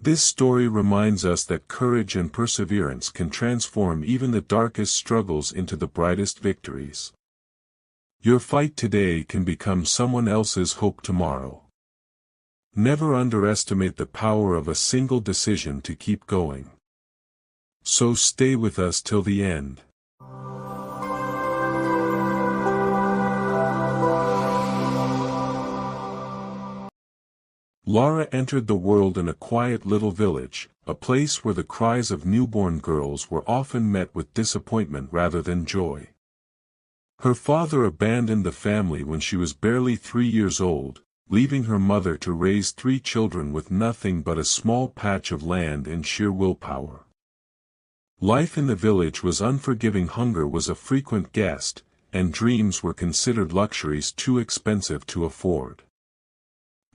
This story reminds us that courage and perseverance can transform even the darkest struggles into the brightest victories. Your fight today can become someone else's hope tomorrow. Never underestimate the power of a single decision to keep going. So stay with us till the end. Lara entered the world in a quiet little village, a place where the cries of newborn girls were often met with disappointment rather than joy. Her father abandoned the family when she was barely 3 years old, leaving her mother to raise 3 children with nothing but a small patch of land and sheer willpower. Life in the village was unforgiving. Hunger was a frequent guest, and dreams were considered luxuries too expensive to afford.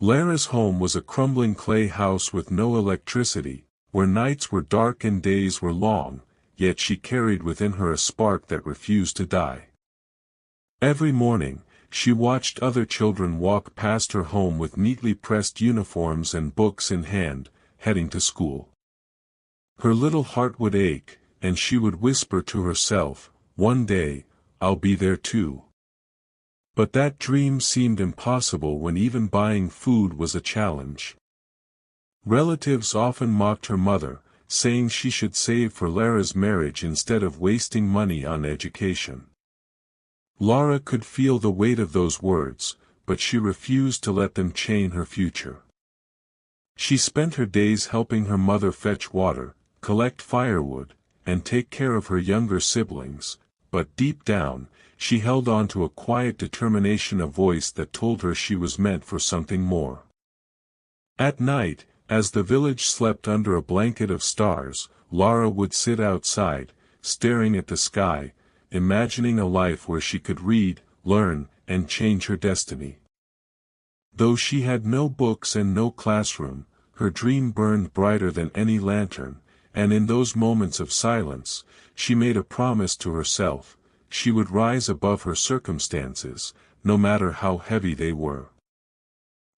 Lara's home was a crumbling clay house with no electricity, where nights were dark and days were long, yet she carried within her a spark that refused to die. Every morning, she watched other children walk past her home with neatly pressed uniforms and books in hand, heading to school. Her little heart would ache, and she would whisper to herself, "One day, I'll be there too." But that dream seemed impossible when even buying food was a challenge. Relatives often mocked her mother, saying she should save for Lara's marriage instead of wasting money on education. Lara could feel the weight of those words, but she refused to let them chain her future. She spent her days helping her mother fetch water, collect firewood, and take care of her younger siblings, but deep down, she held on to a quiet determination, a voice that told her she was meant for something more. At night, as the village slept under a blanket of stars, Lara would sit outside, staring at the sky, imagining a life where she could read, learn, and change her destiny. Though she had no books and no classroom, her dream burned brighter than any lantern, and in those moments of silence, she made a promise to herself: she would rise above her circumstances, no matter how heavy they were.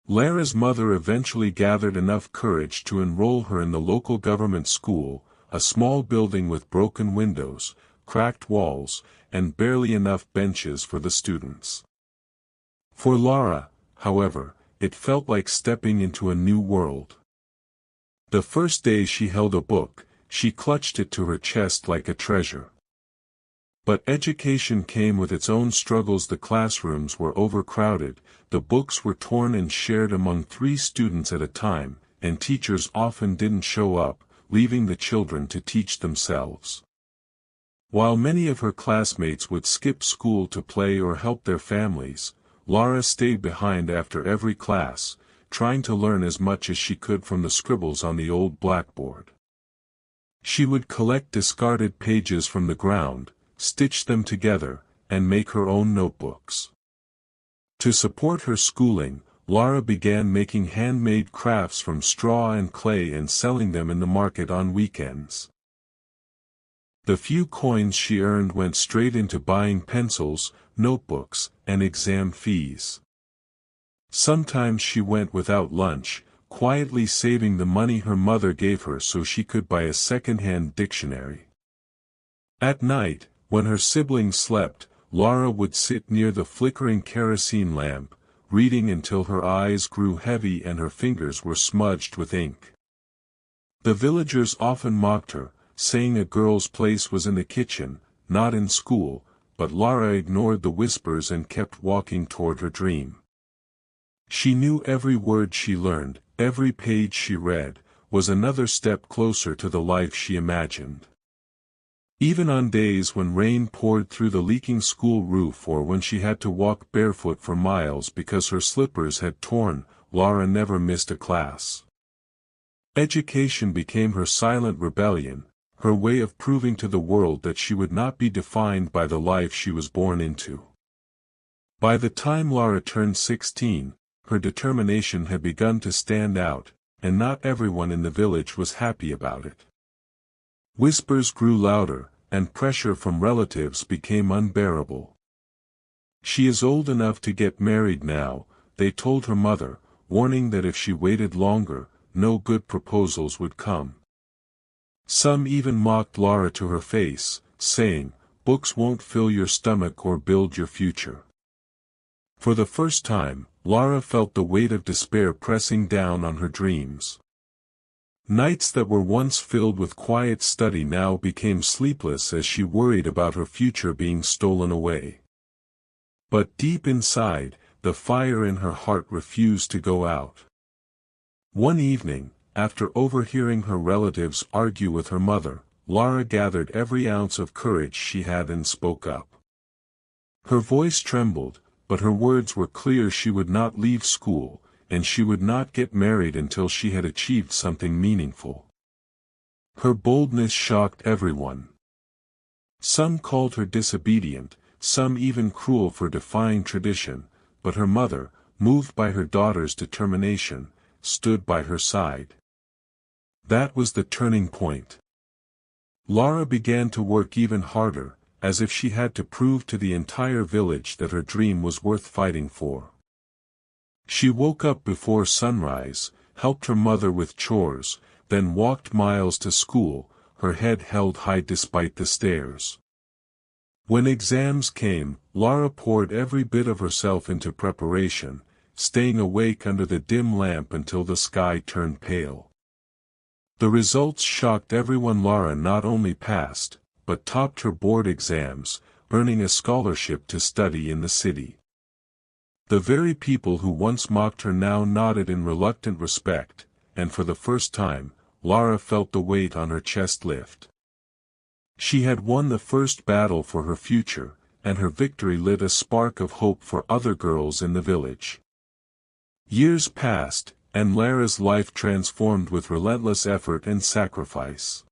Lara's mother eventually gathered enough courage to enroll her in the local government school, a small building with broken windows, cracked walls, and barely enough benches for the students. For Lara, however, it felt like stepping into a new world. The first day she held a book, she clutched it to her chest like a treasure. But education came with its own struggles. The classrooms were overcrowded, the books were torn and shared among 3 students at a time, and teachers often didn't show up, leaving the children to teach themselves. While many of her classmates would skip school to play or help their families, Lara stayed behind after every class, trying to learn as much as she could from the scribbles on the old blackboard. She would collect discarded pages from the ground, stitch them together, and make her own notebooks. To support her schooling, Lara began making handmade crafts from straw and clay and selling them in the market on weekends. The few coins she earned went straight into buying pencils, notebooks, and exam fees. Sometimes she went without lunch, quietly saving the money her mother gave her so she could buy a second-hand dictionary. At night, when her siblings slept, Lara would sit near the flickering kerosene lamp, reading until her eyes grew heavy and her fingers were smudged with ink. The villagers often mocked her, saying a girl's place was in the kitchen, not in school, but Lara ignored the whispers and kept walking toward her dream. She knew every word she learned, every page she read, was another step closer to the life she imagined. Even on days when rain poured through the leaking school roof or when she had to walk barefoot for miles because her slippers had torn, Lara never missed a class. Education became her silent rebellion, her way of proving to the world that she would not be defined by the life she was born into. By the time Lara turned 16, her determination had begun to stand out, and not everyone in the village was happy about it. Whispers grew louder, and pressure from relatives became unbearable. "She is old enough to get married now," they told her mother, warning that if she waited longer, no good proposals would come. Some even mocked Lara to her face, saying, "Books won't fill your stomach or build your future." For the first time, Lara felt the weight of despair pressing down on her dreams. Nights that were once filled with quiet study now became sleepless as she worried about her future being stolen away. But deep inside, the fire in her heart refused to go out. One evening, after overhearing her relatives argue with her mother, Lara gathered every ounce of courage she had and spoke up. Her voice trembled, but her words were clear. She would not leave school, and she would not get married until she had achieved something meaningful. Her boldness shocked everyone. Some called her disobedient, some even cruel for defying tradition, but her mother, moved by her daughter's determination, stood by her side. That was the turning point. Lara began to work even harder, as if she had to prove to the entire village that her dream was worth fighting for. She woke up before sunrise, helped her mother with chores, then walked miles to school, her head held high despite the stares. When exams came, Lara poured every bit of herself into preparation, staying awake under the dim lamp until the sky turned pale. The results shocked everyone. Lara not only passed, but topped her board exams, earning a scholarship to study in the city. The very people who once mocked her now nodded in reluctant respect, and for the first time, Lara felt the weight on her chest lift. She had won the first battle for her future, and her victory lit a spark of hope for other girls in the village. Years passed, and Lara's life transformed with relentless effort and sacrifice.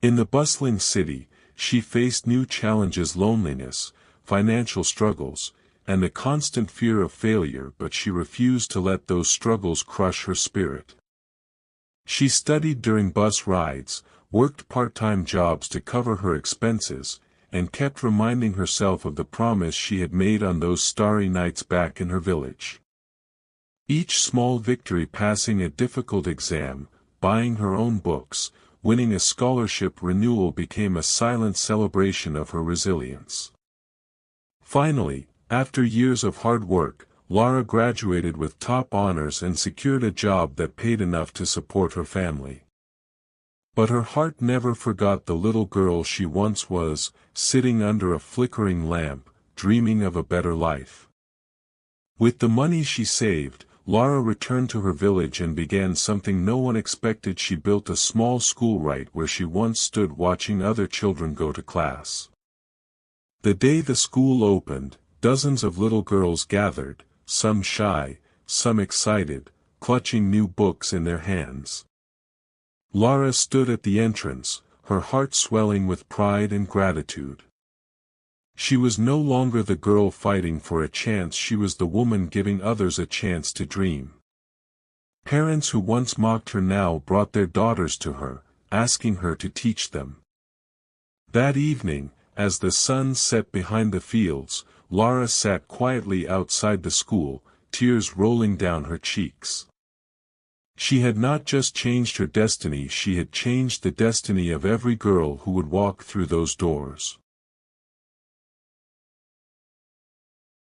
In the bustling city, she faced new challenges: loneliness, financial struggles, and the constant fear of failure, but she refused to let those struggles crush her spirit. She studied during bus rides, worked part-time jobs to cover her expenses, and kept reminding herself of the promise she had made on those starry nights back in her village. Each small victory, passing a difficult exam, buying her own books, winning a scholarship renewal, became a silent celebration of her resilience. Finally, after years of hard work, Lara graduated with top honors and secured a job that paid enough to support her family. But her heart never forgot the little girl she once was, sitting under a flickering lamp, dreaming of a better life. With the money she saved, Lara returned to her village and began something no one expected. She built a small school right where she once stood, watching other children go to class. The day the school opened, dozens of little girls gathered, some shy, some excited, clutching new books in their hands. Lara stood at the entrance, her heart swelling with pride and gratitude. She was no longer the girl fighting for a chance, she was the woman giving others a chance to dream. Parents who once mocked her now brought their daughters to her, asking her to teach them. That evening, as the sun set behind the fields, Lara sat quietly outside the school, tears rolling down her cheeks. She had not just changed her destiny, she had changed the destiny of every girl who would walk through those doors.